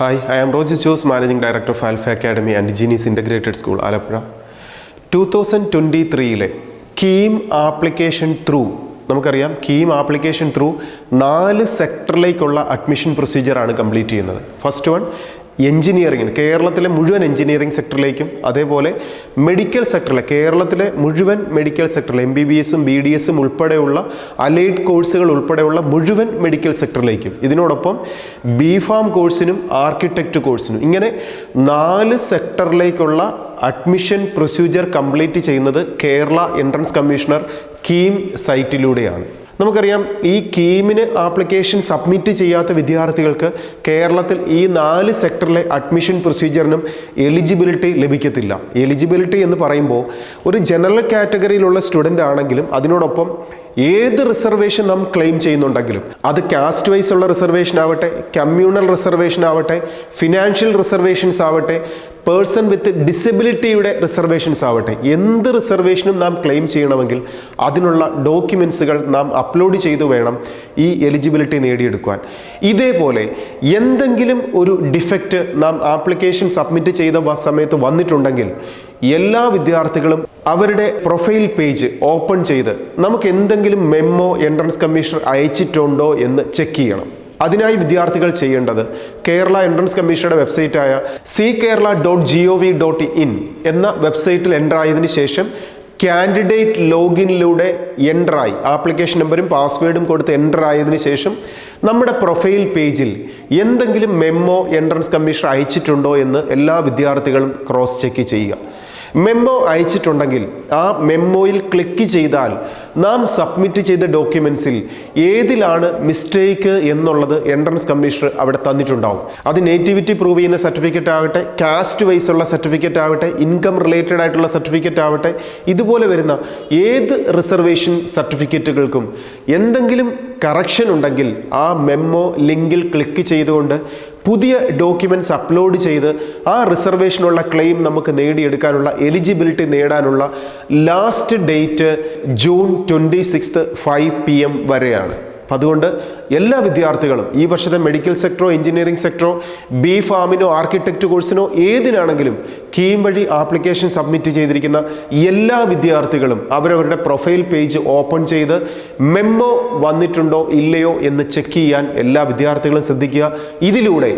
Hi, I am Roger Jose, Managing Director of Alpha Academy and Genius Integrated School, ALAPPUZHA. 2023 KEAM application through നമുക്കറിയാം KEAM application through 4 സെക്ടറിലേക്കുള്ള admission പ്രൊസീജിയറാണ് complete ചെയ്യുന്നത്. First one എഞ്ചിനീയറിംഗിന് കേരളത്തിലെ മുഴുവൻ engineering സെക്ടറിലേക്കും അതേപോലെ medical സെക്ടറിലെ കേരളത്തിലെ മുഴുവൻ മെഡിക്കൽ സെക്ടറിലെ MBBSും BDSും ഉൾപ്പെടെയുള്ള അലൈഡ് കോഴ്സുകൾ ഉൾപ്പെടെയുള്ള മുഴുവൻ മെഡിക്കൽ സെക്ടറിലേക്കും ഇതിനോടൊപ്പം B.Pharm കോഴ്സിനും ആർക്കിടെക്റ്റ് കോഴ്സിനും ഇങ്ങനെ 4 സെക്ടറിലേക്കുള്ള അഡ്മിഷൻ പ്രൊസീജിയർ കംപ്ലീറ്റ് ചെയ്യുന്നത് കേരള എൻട്രൻസ് കമ്മീഷണർ KEAM സൈറ്റിലൂടെയാണ്. നമുക്കറിയാം ഈ KEAMന് ആപ്ലിക്കേഷൻ സബ്മിറ്റ് ചെയ്യാത്ത വിദ്യാർത്ഥികൾക്ക് കേരളത്തിൽ ഈ 4 സെക്ടറിലെ അഡ്മിഷൻ പ്രൊസീജിയറിനും എലിജിബിലിറ്റി ലഭിക്കത്തില്ല. എലിജിബിലിറ്റി എന്ന് പറയുമ്പോൾ ഒരു ജനറൽ കാറ്റഗറിയിലുള്ള സ്റ്റുഡൻ്റ് ആണെങ്കിലും അതിനോടൊപ്പം ഏത് റിസർവേഷൻ നാം ക്ലെയിം ചെയ്യുന്നുണ്ടെങ്കിലും അത് കാസ്റ്റ് വൈസ് ഉള്ള റിസർവേഷൻ ആവട്ടെ, കമ്മ്യൂണൽ റിസർവേഷൻ ആവട്ടെ, ഫിനാൻഷ്യൽ റിസർവേഷൻസ് ആവട്ടെ, പേഴ്സൺ വിത്ത് ഡിസബിലിറ്റിയുടെ റിസർവേഷൻസ് ആവട്ടെ, എന്ത് റിസർവേഷനും നാം ക്ലെയിം ചെയ്യണമെങ്കിൽ അതിനുള്ള ഡോക്യുമെൻസുകൾ നാം അപ്ലോഡ് ചെയ്തു വേണം ഈ എലിജിബിലിറ്റി നേടിയെടുക്കുവാൻ. ഇതേപോലെ എന്തെങ്കിലും ഒരു ഡിഫക്റ്റ് നാം ആപ്ലിക്കേഷൻ സബ്മിറ്റ് ചെയ്ത സമയത്ത് വന്നിട്ടുണ്ടെങ്കിൽ എല്ലാ വിദ്യാർത്ഥികളും അവരുടെ പ്രൊഫൈൽ പേജ് ഓപ്പൺ ചെയ്ത് നമുക്ക് എന്തെങ്കിലും മെമ്മോ എൻട്രൻസ് കമ്മീഷണർ അയച്ചിട്ടുണ്ടോ എന്ന് ചെക്ക് ചെയ്യണം. അതിനായി വിദ്യാർത്ഥികൾ ചെയ്യേണ്ടത് കേരള എൻട്രൻസ് കമ്മീഷണറുടെ വെബ്സൈറ്റായ ckerala.gov.in എന്ന വെബ്സൈറ്റിൽ എൻ്റർ ആയതിനു ശേഷം കാൻഡിഡേറ്റ് ലോഗിനിലൂടെ എൻ്ററായി ആപ്ലിക്കേഷൻ നമ്പറും പാസ്വേഡും കൊടുത്ത് എൻ്റർ ആയതിനു ശേഷം നമ്മുടെ പ്രൊഫൈൽ പേജിൽ എന്തെങ്കിലും മെമ്മോ എൻട്രൻസ് കമ്മീഷണർ അയച്ചിട്ടുണ്ടോ എന്ന് എല്ലാ വിദ്യാർത്ഥികളും ക്രോസ് ചെക്ക് ചെയ്യുക. മെമ്മോ അയച്ചിട്ടുണ്ടെങ്കിൽ ആ മെമ്മോയിൽ ക്ലിക്ക് ചെയ്താൽ നാം സബ്മിറ്റ് ചെയ്ത ഡോക്യുമെൻസിൽ ഏതിലാണ് മിസ്റ്റേക്ക് എന്നുള്ളത് എൻട്രൻസ് കമ്മീഷണർ അവിടെ തന്നിട്ടുണ്ടാവും. അത് നേറ്റിവിറ്റി പ്രൂവ് ചെയ്യുന്ന സർട്ടിഫിക്കറ്റ് ആവട്ടെ, കാസ്റ്റ് വൈസ് ഉള്ള സർട്ടിഫിക്കറ്റ് ആവട്ടെ, ഇൻകം റിലേറ്റഡ് ആയിട്ടുള്ള സർട്ടിഫിക്കറ്റ് ആവട്ടെ, ഇതുപോലെ വരുന്ന ഏത് റിസർവേഷൻ സർട്ടിഫിക്കറ്റുകൾക്കും എന്തെങ്കിലും കറക്ഷൻ ഉണ്ടെങ്കിൽ ആ മെമ്മോ ലിങ്കിൽ ക്ലിക്ക് ചെയ്തുകൊണ്ട് പുതിയ ഡോക്യുമെൻറ്റ്സ് അപ്ലോഡ് ചെയ്ത് ആ റിസർവേഷനുള്ള ക്ലെയിം നമുക്ക് നേടിയെടുക്കാനുള്ള എലിജിബിലിറ്റി നേടാനുള്ള ലാസ്റ്റ് ഡേറ്റ് ജൂൺ 26 5 PM വരെയാണ്. അതുകൊണ്ട് എല്ലാ വിദ്യാർത്ഥികളും ഈ വർഷത്തെ മെഡിക്കൽ സെക്ടറോ എഞ്ചിനീയറിംഗ് സെക്ടറോ B.Pharmനോ ആർക്കിടെക്റ്റ് കോഴ്സിനോ ഏതിനാണെങ്കിലും KEAM വഴി ആപ്ലിക്കേഷൻ സബ്മിറ്റ് ചെയ്തിരിക്കുന്ന എല്ലാ വിദ്യാർത്ഥികളും അവരവരുടെ പ്രൊഫൈൽ പേജ് ഓപ്പൺ ചെയ്ത് മെമ്മോ വന്നിട്ടുണ്ടോ ഇല്ലയോ എന്ന് ചെക്ക് ചെയ്യാൻ എല്ലാ വിദ്യാർത്ഥികളും ശ്രദ്ധിക്കുക. ഇതിലൂടെ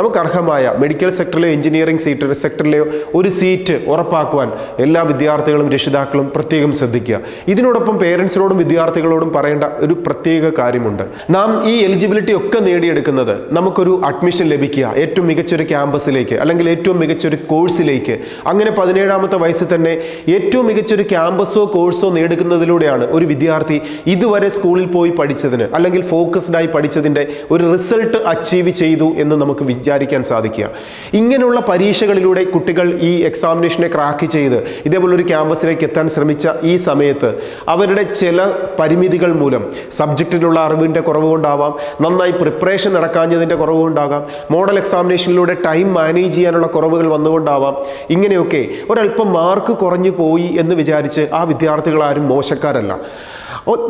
നമുക്ക് അർഹമായ മെഡിക്കൽ സെക്ടറിലെയോ എഞ്ചിനീയറിംഗ് സെക്ടറിലെയോ ഒരു സീറ്റ് ഉറപ്പാക്കുവാൻ എല്ലാ വിദ്യാർത്ഥികളും രക്ഷിതാക്കളും പ്രത്യേകം ശ്രദ്ധിക്കുക. ഇതിനോടൊപ്പം പേരൻസിനോടും വിദ്യാർത്ഥികളോടും പറയേണ്ട ഒരു പ്രത്യേക കാര്യമുണ്ട്. നാം ഈ എലിജിബിലിറ്റി ഒക്കെ നേടിയെടുക്കുന്നത് നമുക്കൊരു അഡ്മിഷൻ ലഭിക്കുക ഏറ്റവും മികച്ചൊരു ക്യാമ്പസിലേക്ക് അല്ലെങ്കിൽ ഏറ്റവും മികച്ചൊരു കോഴ്സിലേക്ക്, അങ്ങനെ 17ാമത്തെ വയസ്സിൽ തന്നെ ഏറ്റവും മികച്ചൊരു ക്യാമ്പസോ കോഴ്സോ നേടുന്നതിലൂടെയാണ് ഒരു വിദ്യാർത്ഥി ഇതുവരെ സ്കൂളിൽ പോയി പഠിച്ചതിന് അല്ലെങ്കിൽ ഫോക്കസ്ഡായി പഠിച്ചതിൻ്റെ ഒരു റിസൾട്ട് അച്ചീവ് ചെയ്തു എന്ന് നമുക്ക് വിചാരിക്കാൻ സാധിക്കുക. ഇങ്ങനെയുള്ള പരീക്ഷകളിലൂടെ കുട്ടികൾ ഈ എക്സാമിനേഷനെ ക്രാക്ക് ചെയ്ത് ഇതേപോലൊരു ക്യാമ്പസിലേക്ക് എത്താൻ ശ്രമിച്ച ഈ സമയത്ത് അവരുടെ ചില പരിമിതികൾ മൂലം സബ്ജക്റ്റിലുള്ള അറിവിൻ്റെ കുറവ് കൊണ്ടാവാം, നന്നായി പ്രിപ്പറേഷൻ നടക്കാഞ്ഞതിൻ്റെ കുറവ് കൊണ്ടാകാം, മോഡൽ എക്സാമിനേഷനിലൂടെ ടൈം മാനേജ് ചെയ്യാനുള്ള കുറവുകൾ വന്നുകൊണ്ടാവാം, ഇങ്ങനെയൊക്കെ ഒരല്പം മാർക്ക് കുറഞ്ഞു പോയി എന്ന് വിചാരിച്ച് ആ വിദ്യാർത്ഥികൾ ആരും മോശക്കാരല്ല.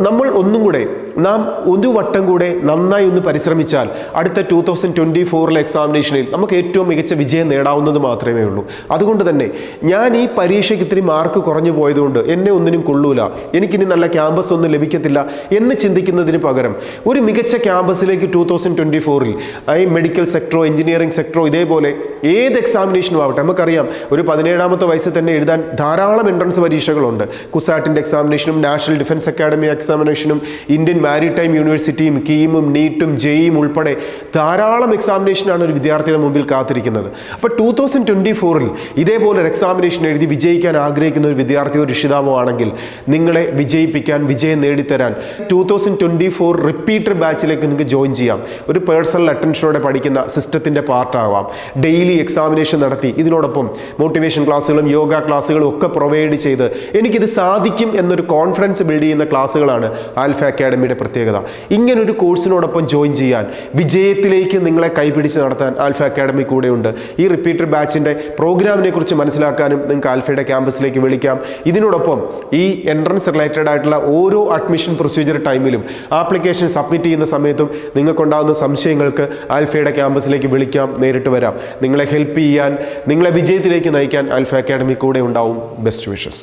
നമ്മൾ ഒന്നും കൂടെ നാം ഒരു വട്ടം കൂടെ നന്നായി ഒന്ന് പരിശ്രമിച്ചാൽ അടുത്ത 2024 എക്സാമിനേഷനിൽ നമുക്ക് ഏറ്റവും മികച്ച വിജയം നേടാവുന്നത് മാത്രമേ ഉള്ളൂ. അതുകൊണ്ട് തന്നെ ഞാൻ ഈ പരീക്ഷയ്ക്ക് ഇത്തിരി മാർക്ക് കുറഞ്ഞു പോയതുകൊണ്ട് എന്നെ ഒന്നിനും കൊള്ളൂല, എനിക്കിനി നല്ല ക്യാമ്പസ് ഒന്നും ലഭിക്കത്തില്ല എന്ന് ചിന്തിക്കുന്നതിന് പകരം ഒരു മികച്ച ക്യാമ്പസിലേക്ക് 2024 ഈ മെഡിക്കൽ സെക്ടറോ എഞ്ചിനീയറിംഗ് സെക്ടറോ ഇതേപോലെ ഏത് എക്സാമിനേഷനും ആവട്ടെ, നമുക്കറിയാം ഒരു 17ാമത്തെ വയസ്സിൽ തന്നെ എഴുതാൻ ധാരാളം എൻട്രൻസ് പരീക്ഷകളുണ്ട്. കുസാറ്റിൻ്റെ എക്സാമിനേഷനും നാഷണൽ ഡിഫൻസ് അക്കാഡമി എക്സാമിനേഷനും ഇന്ത്യൻ മാരിടൈം യൂണിവേഴ്സിറ്റിയും KEAMും NEETും JEEയും ഉൾപ്പെടെ ധാരാളം എക്സാമിനേഷനാണ് ഒരു വിദ്യാർത്ഥിയുടെ മുമ്പിൽ കാത്തിരിക്കുന്നത്. അപ്പോൾ 2024 ഇതേപോലെ ഒരു എക്സാമിനേഷൻ എഴുതി വിജയിക്കാൻ ആഗ്രഹിക്കുന്ന ഒരു വിദ്യാർത്ഥിയോ രക്ഷിതാവോ ആണെങ്കിൽ നിങ്ങളെ വിജയിപ്പിക്കാൻ, വിജയം നേടിത്തരാൻ 2024 റിപ്പീറ്റർ ബാച്ചിലേക്ക് നിങ്ങൾക്ക് ജോയിൻ ചെയ്യാം. ഒരു പേഴ്സണൽ അറ്റൻഷനോടെ പഠിക്കുന്ന സിസ്റ്റത്തിൻ്റെ പാർട്ടാവാം, ഡെയിലി ഡെയിലി എക്സാമിനേഷൻ നടത്തി ഇതിനോടൊപ്പം മോട്ടിവേഷൻ ക്ലാസ്സുകളും യോഗ ക്ലാസ്സുകളും ഒക്കെ പ്രൊവൈഡ് ചെയ്ത് എനിക്കിത് സാധിക്കും എന്നൊരു കോൺഫിഡൻസ് ബിൽഡ് ചെയ്യുന്ന ക്ലാസ്സുകളാണ് ആൽഫ അക്കാഡമിയുടെ പ്രത്യേകത. ഇങ്ങനൊരു കോഴ്സിനോടൊപ്പം ജോയിൻ ചെയ്യാൻ, വിജയത്തിലേക്ക് നിങ്ങളെ കൈപിടിച്ച് നടത്താൻ ആൽഫ അക്കാഡമി കൂടെയുണ്ട്. ഈ റിപ്പീറ്റർ ബാച്ചിൻ്റെ പ്രോഗ്രാമിനെ കുറിച്ച് മനസ്സിലാക്കാനും നിങ്ങൾക്ക് ആൽഫയുടെ ക്യാമ്പസിലേക്ക് വിളിക്കാം. ഇതിനോടൊപ്പം ഈ എൻട്രൻസ് റിലേറ്റഡ് ആയിട്ടുള്ള ഓരോ അഡ്മിഷൻ പ്രൊസീജിയർ ടൈമിലും ആപ്ലിക്കേഷൻ സബ്മിറ്റ് ചെയ്യുന്ന സമയത്തും നിങ്ങൾക്കുണ്ടാകുന്ന സംശയങ്ങൾക്ക് ആൽഫയുടെ ക്യാമ്പസിലേക്ക് വിളിക്കാം, നേരിട്ട് വരാം. നിങ്ങളെ ഹെൽപ്പ് ചെയ്യാൻ, നിങ്ങളെ വിജയത്തിലേക്ക് നയിക്കാൻ ആൽഫ അക്കാഡമി കൂടെ ഉണ്ടാവും. Best wishes.